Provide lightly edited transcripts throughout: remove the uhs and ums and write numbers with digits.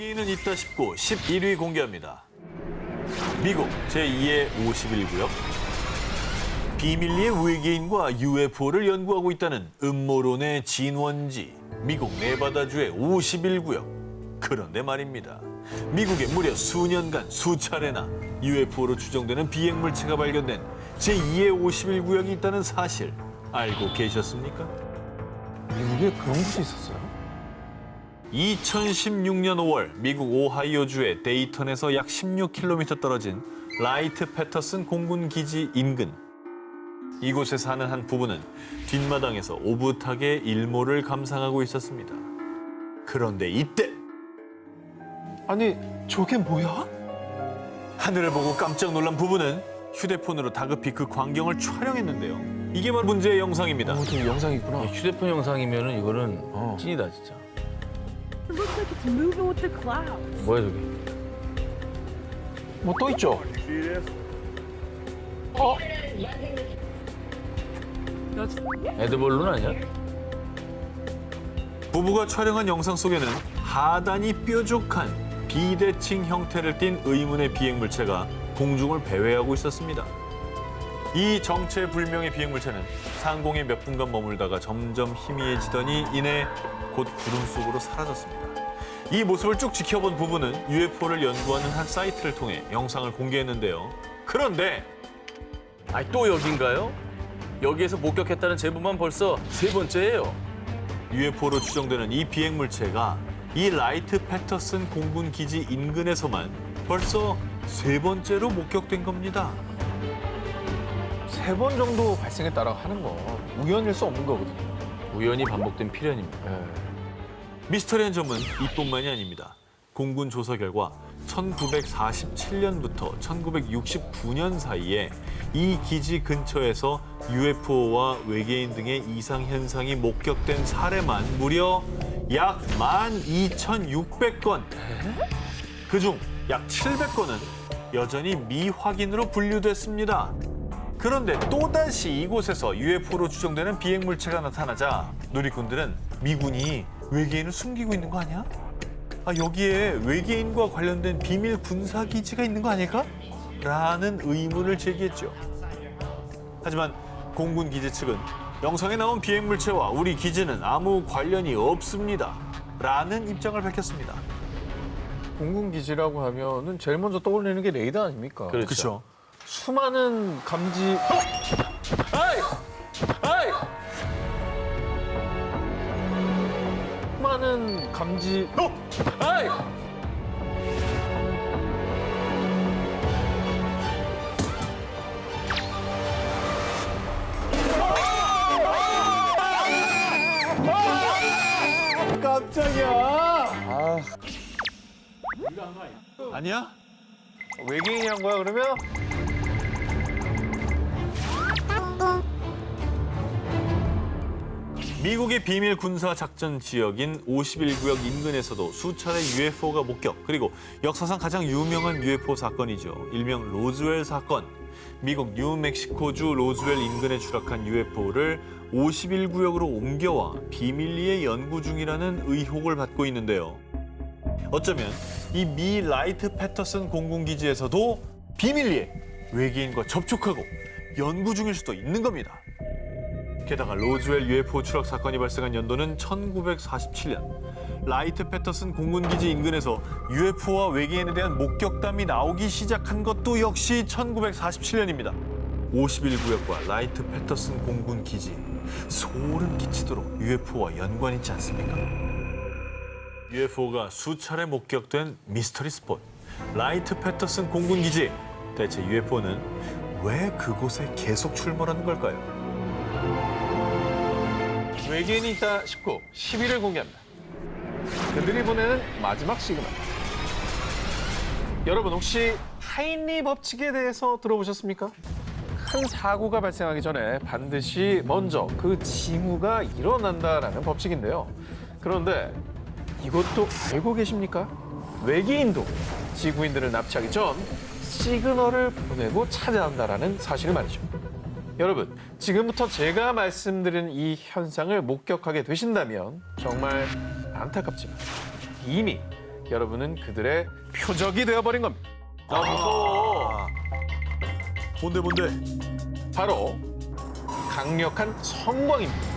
외계인은 있다 싶고 11위 공개합니다. 미국 제2의 51구역. 비밀리에 외계인과 UFO를 연구하고 있다는 음모론의 진원지, 미국 네바다주의 51구역. 그런데 말입니다. 미국에 무려 수년간 수차례나 UFO로 추정되는 비행물체가 발견된 제2의 51구역이 있다는 사실 알고 계셨습니까? 미국에 그런 곳이 있었어요? 2016년 5월 미국 오하이오주의 데이턴에서 약 16km 떨어진 라이트 패터슨 공군 기지 인근. 이곳에 사는 한 부부는 뒷마당에서 오붓하게 일몰을 감상하고 있었습니다. 그런데 이때 아니, 저게 뭐야? 하늘을 보고 깜짝 놀란 부부는 휴대폰으로 다급히 그 광경을 촬영했는데요. 이게 바로 문제의 영상입니다. 저기 영상이 있구나. 휴대폰 영상이면은 이거는 찐이다 진짜. It looks like it's moving with the clouds. 뭐야 저게? 뭐 또 있죠? 어? 에드벌룬 아니야? 부부가 촬영한 영상 속에는 하단이 뾰족한 비대칭 형태를 띤 의문의 비행물체가 공중을 배회하고 있었습니다. 이 정체불명의 비행물체는 상공에 몇 분간 머물다가 점점 희미해지더니 이내 곧 구름 속으로 사라졌습니다. 이 모습을 쭉 지켜본 부부는 UFO를 연구하는 한 사이트를 통해 영상을 공개했는데요. 그런데 아니 또 여긴가요? 여기에서 목격했다는 제보만 벌써 세 번째예요. UFO로 추정되는 이 비행물체가 이 라이트 패터슨 공군 기지 인근에서만 벌써 세 번째로 목격된 겁니다. 3번 정도 발생했다라고 하는 거 우연일 수 없는 거거든요. 우연히 반복된 필연입니다. 미스터리한 점은 이뿐만이 아닙니다. 공군 조사 결과 1947년부터 1969년 사이에 이 기지 근처에서 UFO와 외계인 등의 이상 현상이 목격된 사례만 무려 약 12,600건. 그중 약 700건은 여전히 미확인으로 분류됐습니다. 그런데 또다시 이곳에서 UFO로 추정되는 비행물체가 나타나자 누리꾼들은 미군이 외계인을 숨기고 있는 거 아니야? 아, 여기에 외계인과 관련된 비밀 군사기지가 있는 거 아닐까? 라는 의문을 제기했죠. 하지만 공군 기지 측은 영상에 나온 비행물체와 우리 기지는 아무 관련이 없습니다. 라는 입장을 밝혔습니다. 공군 기지라고 하면은 제일 먼저 떠올리는 게 레이더 아닙니까? 그렇죠. 수많은 감지. 아이! 아이! 수많은 감지. 아이! 깜짝이야. 아니야? 외계인이 한 거야 그러면? 미국의 비밀 군사 작전 지역인 51구역 인근에서도 수차례 UFO가 목격, 그리고 역사상 가장 유명한 UFO 사건이죠. 일명 로즈웰 사건. 미국 뉴멕시코주 로즈웰 인근에 추락한 UFO를 51구역으로 옮겨와 비밀리에 연구 중이라는 의혹을 받고 있는데요. 어쩌면 이 미 라이트 패터슨 공군기지에서도 비밀리에 외계인과 접촉하고 연구 중일 수도 있는 겁니다. 게다가 로즈웰 UFO 추락 사건이 발생한 연도는 1947년. 라이트 패터슨 공군기지 인근에서 UFO와 외계인에 대한 목격담이 나오기 시작한 것도 역시 1947년입니다. 51구역과 라이트 패터슨 공군기지. 소름 끼치도록 UFO와 연관이 있지 않습니까? UFO가 수차례 목격된 미스터리 스폿. 라이트 패터슨 공군기지. 대체 UFO는 왜 그곳에 계속 출몰하는 걸까요? 외계인이 있다 싶고 10위를 공개합니다. 그들이 보내는 마지막 시그널. 여러분 혹시 하인리 법칙에 대해서 들어보셨습니까? 큰 사고가 발생하기 전에 반드시 먼저 그 징후가 일어난다라는 법칙인데요. 그런데 이것도 알고 계십니까? 외계인도 지구인들을 납치하기 전 시그널을 보내고 찾아온다라는 사실을 말이죠. 여러분, 지금부터 제가 말씀드린 이 현상을 목격하게 되신다면 정말 안타깝지만 이미 여러분은 그들의 표적이 되어버린 겁니다. 아, 무서워. 뭔데? 바로 강력한 성광입니다.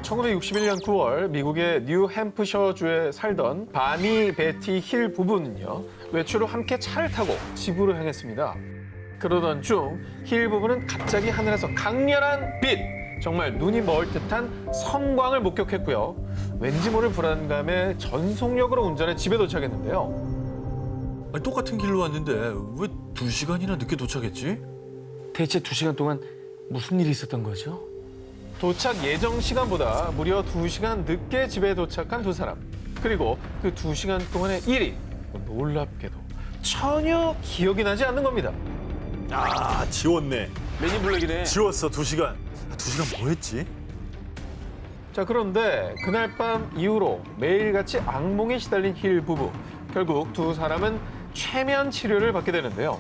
1961년 9월 미국의 뉴햄프셔주에 살던 바니 베티 힐 부부는요, 외출 후 함께 차를 타고 집으로 향했습니다. 그러던 중 힐 부부는 갑자기 하늘에서 강렬한 빛, 정말 눈이 멀 듯한 성광을 목격했고요. 왠지 모를 불안감에 전속력으로 운전해 집에 도착했는데요. 아니, 똑같은 길로 왔는데 왜 2시간이나 늦게 도착했지? 대체 2시간 동안 무슨 일이 있었던 거죠? 도착 예정 시간보다 무려 2시간 늦게 집에 도착한 두 사람. 그리고 그 2시간 동안의 일이 놀랍게도 전혀 기억이 나지 않는 겁니다. 아, 지웠네. 맨인블랙이네. 지웠어, 2시간. 2시간 뭐 했지? 자, 그런데 그날 밤 이후로 매일같이 악몽에 시달린 힐 부부. 결국 두 사람은 최면 치료를 받게 되는데요.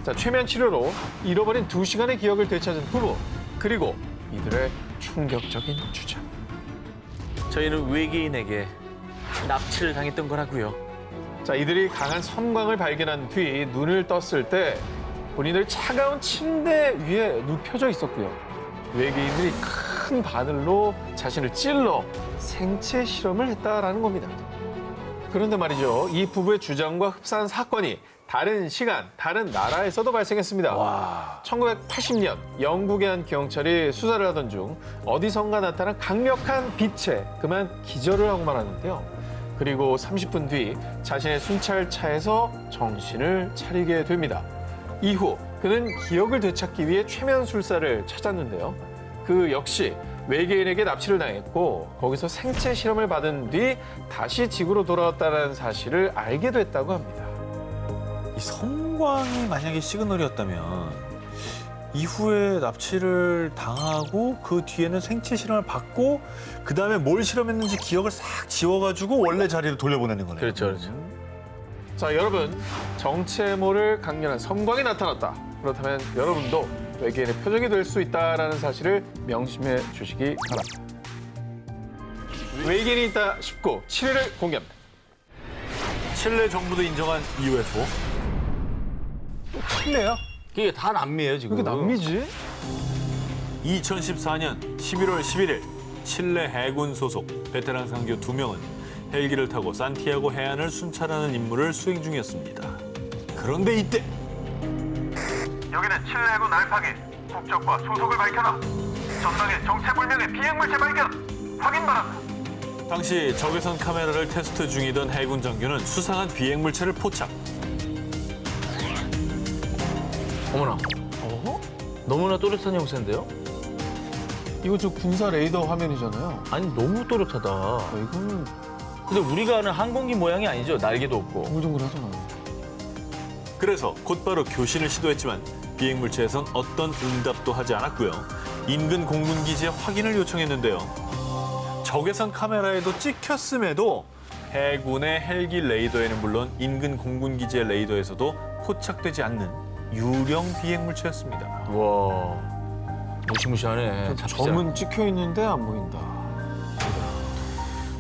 자, 최면 치료로 잃어버린 2시간의 기억을 되찾은 부부. 그리고 이들의 충격적인 주장. 저희는 외계인에게 납치를 당했던 거라고요. 자, 이들이 강한 섬광을 발견한 뒤 눈을 떴을 때 본인들 차가운 침대 위에 눕혀져 있었고요. 외계인들이 큰 바늘로 자신을 찔러 생체 실험을 했다라는 겁니다. 그런데 말이죠, 이 부부의 주장과 흡사한 사건이 다른 시간, 다른 나라에서도 발생했습니다. 1980년 영국의 한 경찰이 수사를 하던 중 어디선가 나타난 강력한 빛에 그만 기절을 하고 말았는데요. 그리고 30분 뒤 자신의 순찰차에서 정신을 차리게 됩니다. 이후 그는 기억을 되찾기 위해 최면술사를 찾았는데요. 그 역시 외계인에게 납치를 당했고 거기서 생체 실험을 받은 뒤 다시 지구로 돌아왔다는 사실을 알게 됐다고 합니다. 이 성광이 만약에 시그널이었다면 이후에 납치를 당하고 그 뒤에는 생체 실험을 받고 그 다음에 뭘 실험했는지 기억을 싹 지워가지고 원래 자리로 돌려보내는 거네요. 그렇죠. 자, 여러분, 정체 모를 강렬한 섬광이 나타났다. 그렇다면 여러분도 외계인의 표적이 될 수 있다는 사실을 명심해 주시기 바랍니다. 외계인이 있다 싶고 7회를 공개합니다. 칠레 정부도 인정한 UFO. 또 칠레야? 이게 다 남미예요, 지금. 그게 남미지? 2014년 11월 11일 칠레 해군 소속 베테랑 상교 2명은 헬기를 타고 산티아고 해안을 순찰하는 임무를 수행 중이었습니다. 그런데 이때 여기는 칠레 해군 알파기. 국적과 소속을 밝혀라. 전방에 정체불명의 비행물체 발견. 확인 바란다. 당시 적외선 카메라를 테스트 중이던 해군 장교는 수상한 비행물체를 포착. 어머나. 너무나 또렷한 형태인데요? 이거 저 군사 레이더 화면이잖아요. 아니, 너무 또렷하다. 이거는 근데 우리가 아는 항공기 모양이 아니죠? 날개도 없고. 동글동글하잖아요. 그래서 곧바로 교신을 시도했지만 비행물체에선 어떤 응답도 하지 않았고요. 인근 공군기지에 확인을 요청했는데요. 적외선 카메라에도 찍혔음에도 해군의 헬기 레이더에는 물론 인근 공군기지의 레이더에서도 포착되지 않는 유령 비행물체였습니다. 와, 무시무시하네. 점은 찍혀 있는데 안 보인다.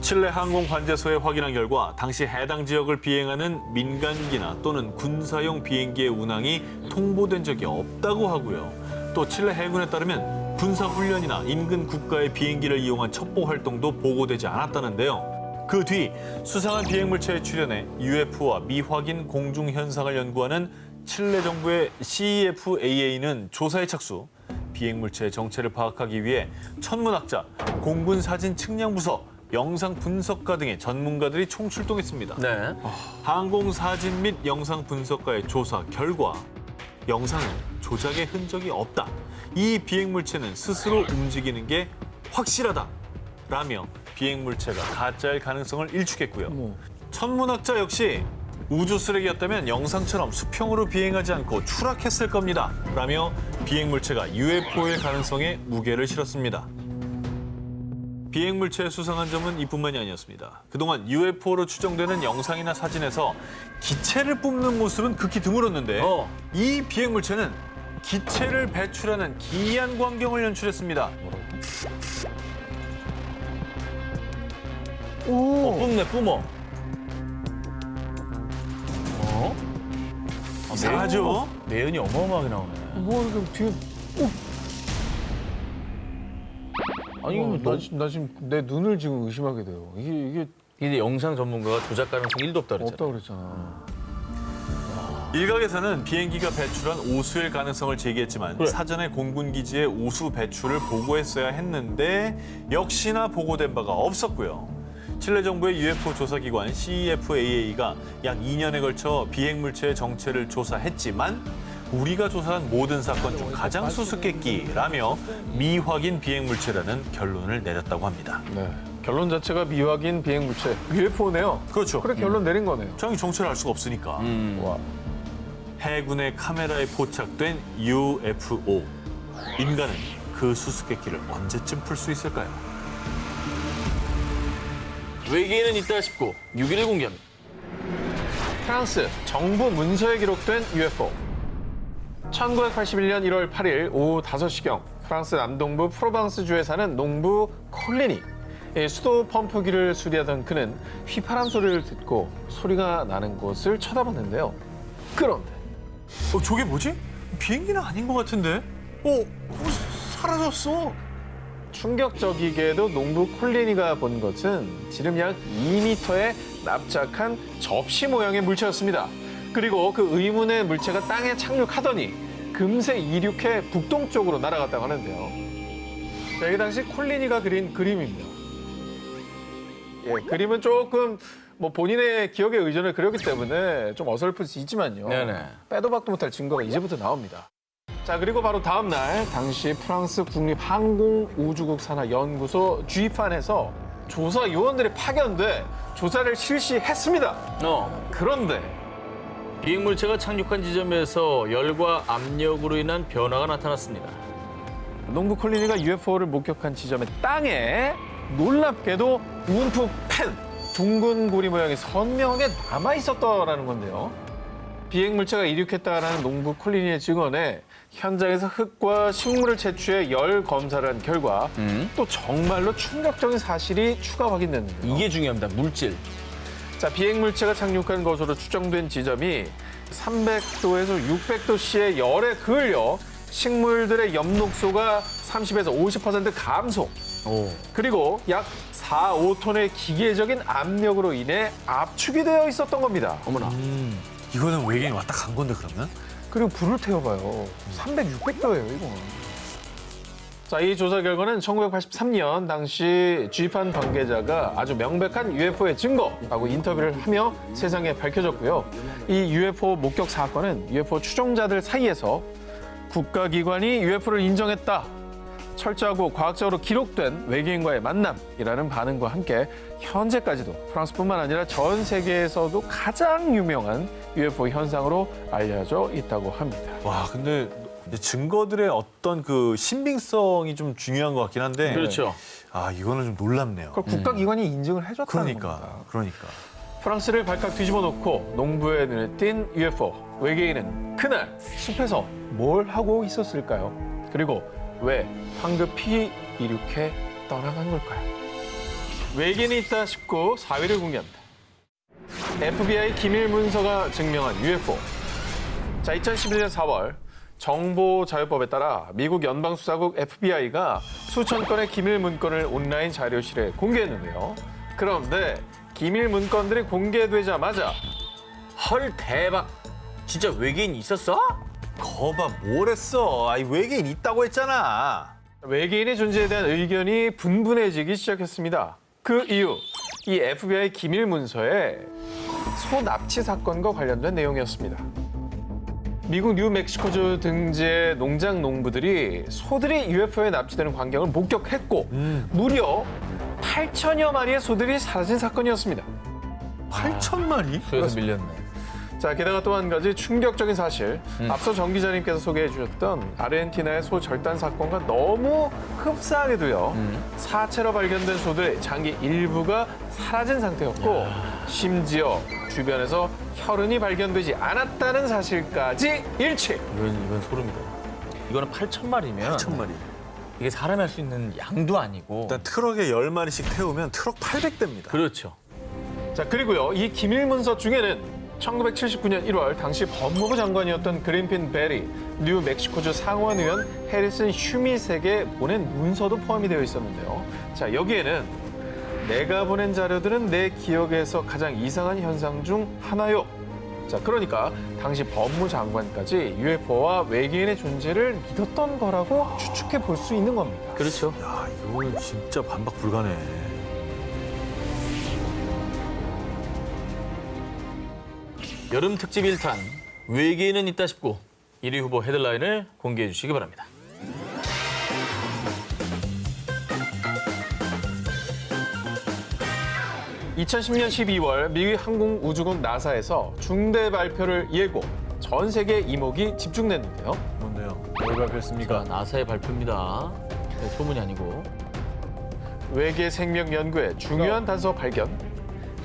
칠레 항공관제소에 확인한 결과 당시 해당 지역을 비행하는 민간기나 또는 군사용 비행기의 운항이 통보된 적이 없다고 하고요. 또 칠레 해군에 따르면 군사훈련이나 인근 국가의 비행기를 이용한 첩보 활동도 보고되지 않았다는데요. 그 뒤 수상한 비행물체에 출연해 UFO와 미확인 공중 현상을 연구하는 칠레 정부의 CEFAA는 조사에 착수. 비행물체의 정체를 파악하기 위해 천문학자, 공군사진 측량부서, 영상 분석가 등의 전문가들이 총출동했습니다. 네. 항공사진 및 영상 분석가의 조사 결과 영상은 조작의 흔적이 없다. 이 비행물체는 스스로 움직이는 게 확실하다. 라며 비행물체가 가짜일 가능성을 일축했고요. 천문학자 역시 우주 쓰레기였다면 영상처럼 수평으로 비행하지 않고 추락했을 겁니다. 라며 비행물체가 UFO일 가능성에 무게를 실었습니다. 비행물체의 수상한 점은 이뿐만이 아니었습니다. 그동안 UFO로 추정되는 영상이나 사진에서 기체를 뿜는 모습은 극히 드물었는데 이 비행물체는 기체를 배출하는 기이한 광경을 연출했습니다. 뿜네, 뿜어. 이상하죠? 매연이 어마어마하게 나오네. 뭐 이거 뒤에 아니 이거 나 지금 내 눈을 지금 의심하게 돼요. 이게 이게 영상 전문가가 조작 가능성 1도 없다 그랬잖아. 없다 그랬잖아. 일각에서는 비행기가 배출한 오수일 가능성을 제기했지만 그래. 사전에 공군기지에 오수 배출을 보고했어야 했는데 역시나 보고된 바가 없었고요. 칠레 정부의 UFO 조사기관 CEFAA가 약 2년에 걸쳐 비행물체의 정체를 조사했지만 우리가 조사한 모든 사건 중 가장 수수께끼라며 미확인 비행물체라는 결론을 내렸다고 합니다. 네. 결론 자체가 미확인 비행 물체 UFO네요. 그렇죠. 그래 결론 내린 거네요. 정이 정체를 알 수가 없으니까. 와. 해군의 카메라에 포착된 UFO. 인간은 그 수수께끼를 언제쯤 풀 수 있을까요? 외계인은 있다 싶고 6일을 공개합니다. 프랑스 정부 문서에 기록된 UFO. 1981년 1월 8일 오후 5시경 프랑스 남동부 프로방스주에 사는 농부 콜리니. 수도 펌프기를 수리하던 그는 휘파람 소리를 듣고 소리가 나는 곳을 쳐다봤는데요. 그런데 저게 뭐지? 비행기는 아닌 것 같은데? 사라졌어. 충격적이게도 농부 콜리니가 본 것은 지름 약 2m의 납작한 접시 모양의 물체였습니다. 그리고 그 의문의 물체가 땅에 착륙하더니 금세 이륙해 북동쪽으로 날아갔다고 하는데요. 자, 이 당시 콜리니가 그린 그림입니다. 예, 그림은 조금 뭐 본인의 기억에 의존을 그렸기 때문에 좀 어설플 수 있지만요. 네네. 빼도 박도 못할 증거가 이제부터 나옵니다. 자, 그리고 바로 다음 날 당시 프랑스 국립항공우주국 산하연구소 GIFAN에서 조사 요원들이 파견돼 조사를 실시했습니다. 그런데 비행물체가 착륙한 지점에서 열과 압력으로 인한 변화가 나타났습니다. 농부 콜리니가 UFO를 목격한 지점의 땅에 놀랍게도 움푹 팬 둥근 고리 모양이 선명하게 남아 있었더라는 건데요. 비행 물체가 이륙했다라는 농부 콜리니의 증언에 현장에서 흙과 식물을 채취해 열 검사를 한 결과 또 정말로 충격적인 사실이 추가 확인됐는데요. 이게 중요합니다. 물질. 자, 비행 물체가 착륙한 것으로 추정된 지점이 300도에서 600도씨의 열에 그을려 식물들의 엽록소가 30에서 50% 감소. 그리고 약 4, 5톤의 기계적인 압력으로 인해 압축이 되어 있었던 겁니다. 어머나. 이거는 외계인이 왔다 간 건데 그러면? 그리고 불을 태워봐요. 300, 600도예요, 이거. 자, 이 조사 결과는 1983년 당시 GIFAN 관계자가 아주 명백한 UFO의 증거라고 인터뷰를 하며 세상에 밝혀졌고요. 이 UFO 목격 사건은 UFO 추종자들 사이에서 국가기관이 UFO를 인정했다. 철저하고 과학적으로 기록된 외계인과의 만남이라는 반응과 함께 현재까지도 프랑스뿐만 아니라 전 세계에서도 가장 유명한 UFO 현상으로 알려져 있다고 합니다. 와, 근데 증거들의 어떤 그 신빙성이 좀 중요한 것 같긴 한데. 그렇죠. 아, 이거는 좀 놀랍네요. 그걸 국가기관이 인증을 해줬다는 겁니다. 그러니까. 프랑스를 발칵 뒤집어 놓고 농부의 눈에 띈 UFO. 외계인은 그날 숲에서 뭘 하고 있었을까요? 그리고 왜 황급히 이륙해 떠나간 걸까요? 외계인이 있다 싶고 4위를 공개합니다. FBI 기밀 문서가 증명한 UFO. 자, 2011년 4월 정보자유법에 따라 미국 연방수사국 FBI가 수천 건의 기밀 문건을 온라인 자료실에 공개했는데요. 그런데 기밀 문건들이 공개되자마자 헐 대박. 진짜 외계인 있었어? 거봐, 뭘 했어. 아이, 외계인 있다고 했잖아. 외계인의 존재에 대한 의견이 분분해지기 시작했습니다. 그 이유, 이 FBI 기밀 문서에 소 납치 사건과 관련된 내용이었습니다. 미국 뉴멕시코주 등지의 농장 농부들이 소들이 UFO에 납치되는 광경을 목격했고 무려 8천여 마리의 소들이 사라진 사건이었습니다. 8,000마리? 소에서 밀렸네. 자, 게다가 또 한 가지 충격적인 사실. 앞서 정 기자님께서 소개해 주셨던 아르헨티나의 소 절단 사건과 너무 흡사하게도요. 사체로 발견된 소들의 장기 일부가 사라진 상태였고 심지어 주변에서 혈흔이 발견되지 않았다는 사실까지 일치. 이건 소름이다. 이거는 8,000마리면 8,000마리. 이게 사람이 할 수 있는 양도 아니고. 일단 트럭에 10마리씩 태우면 트럭 800대입니다. 그렇죠. 자, 그리고요. 이 기밀 문서 중에는 1979년 1월 당시 법무부 장관이었던 그린핀 베리, 뉴멕시코주 상원의원 해리슨 슈밋에게 보낸 문서도 포함이 되어 있었는데요. 자, 여기에는 내가 보낸 자료들은 내 기억에서 가장 이상한 현상 중 하나요. 자, 그러니까 당시 법무장관까지 UFO와 외계인의 존재를 믿었던 거라고 추측해 볼 수 있는 겁니다. 그렇죠. 야, 이거는 진짜 반박 불가네. 여름 특집 1탄 외계인은 있다 싶고 1위 후보 헤드라인을 공개해 주시기 바랍니다. (2010년 12월) 미국 항공우주국 나사에서 중대 발표를 예고 전 세계 이목이 집중됐는데요. 뭔데요? 뭘 발표했습니까? 나사의 발표입니다. 네, 소문이 아니고. 외계 생명 연구의 중요한 단서 발견.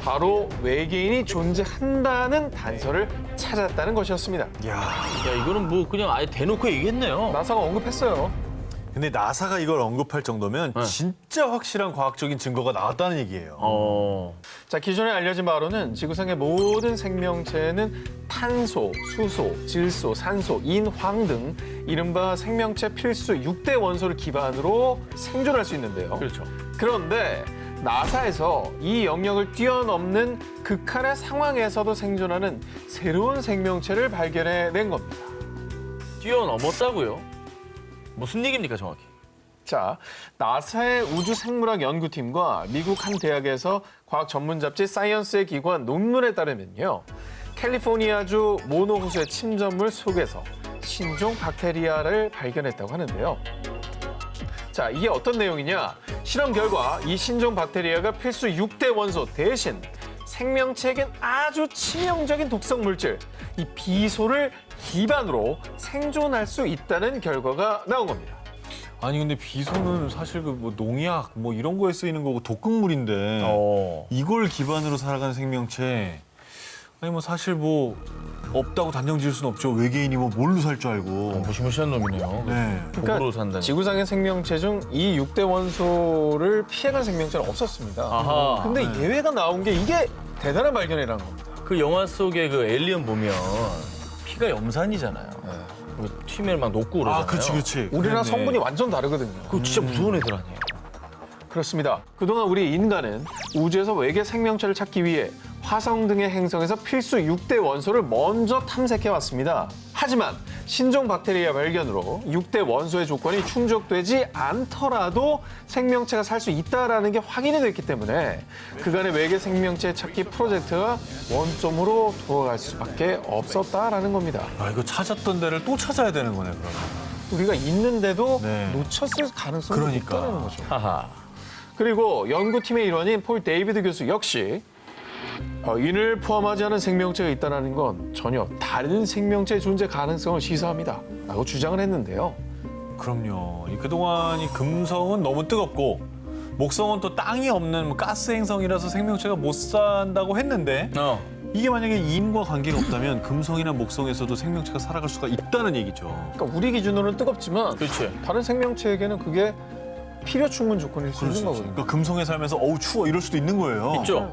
바로 외계인이 존재한다는 단서를 찾았다는 것이었습니다. 야, 야, 이거는 뭐 그냥 아예 대놓고 얘기했네요. 나사가 언급했어요. 근데 나사가 이걸 언급할 정도면 네. 진짜 확실한 과학적인 증거가 나왔다는 얘기예요. 자, 기존에 알려진 바로는 지구상의 모든 생명체는 탄소, 수소, 질소, 산소, 인, 황 등 이른바 생명체 필수 6대 원소를 기반으로 생존할 수 있는데요. 그렇죠. 그런데 나사에서 이 영역을 뛰어넘는 극한의 상황에서도 생존하는 새로운 생명체를 발견해낸 겁니다. 뛰어넘었다고요? 무슨 얘기입니까, 정확히? 자, 나사의 우주생물학 연구팀과 미국 한 대학에서 과학 전문 잡지 사이언스에 기고한 논문에 따르면요. 캘리포니아주 모노 호수의 침전물 속에서 신종 박테리아를 발견했다고 하는데요. 자, 이게 어떤 내용이냐? 실험 결과 이 신종 박테리아가 필수 6대 원소 대신 생명체에겐 아주 치명적인 독성 물질, 이 비소를 기반으로 생존할 수 있다는 결과가 나온 겁니다. 아니 근데 비소는 사실 그 뭐 농약 뭐 이런 거에 쓰이는 거고 독극물인데 이걸 기반으로 살아가는 생명체 아니 뭐 사실 뭐 없다고 단정 지을 수는 없죠. 외계인이 뭐 뭘로 살 줄 알고. 무시무시한 놈이네요. 네. 독으로 산다니. 지구상의 생명체 중 이 6대 원소를 피해간 생명체는 없었습니다. 아하. 근데 예외가 나온 게 이게 대단한 발견이라는 겁니다. 그 영화 속에 그 에일리언 보면 피가 염산이잖아요. 그 튀면 막 녹고 그러잖아요. 아, 그렇지. 우리랑 그랬네. 성분이 완전 다르거든요. 그거 진짜 무서운 애들 아니에요? 그렇습니다. 그동안 우리 인간은 우주에서 외계 생명체를 찾기 위해 화성 등의 행성에서 필수 6대 원소를 먼저 탐색해 왔습니다. 하지만 신종 박테리아 발견으로 6대 원소의 조건이 충족되지 않더라도 생명체가 살 수 있다는 게 확인이 됐기 때문에 그간의 외계 생명체 찾기 프로젝트가 원점으로 돌아갈 수밖에 없었다라는 겁니다. 아 이거 찾았던 데를 또 찾아야 되는 거네 그러면. 우리가 있는데도 네. 놓쳤을 가능성이 그러니까. 높다는 거죠. 하하. 그리고 연구팀의 일원인 폴 데이비드 교수 역시 인을 포함하지 않은 생명체가 있다는 건 전혀 다른 생명체의 존재 가능성을 시사합니다. 라고 주장을 했는데요. 그럼요. 그동안 이 금성은 너무 뜨겁고 목성은 또 땅이 없는 뭐 가스 행성이라서 생명체가 못 산다고 했는데 이게 만약에 인과 관계가 없다면 금성이나 목성에서도 생명체가 살아갈 수가 있다는 얘기죠. 그러니까 우리 기준으로는 뜨겁지만 그렇지. 다른 생명체에게는 그게 필요 충분 조건일 수 있는 거거든요. 그러니까 금성에 살면서 어우 추워 이럴 수도 있는 거예요. 있죠.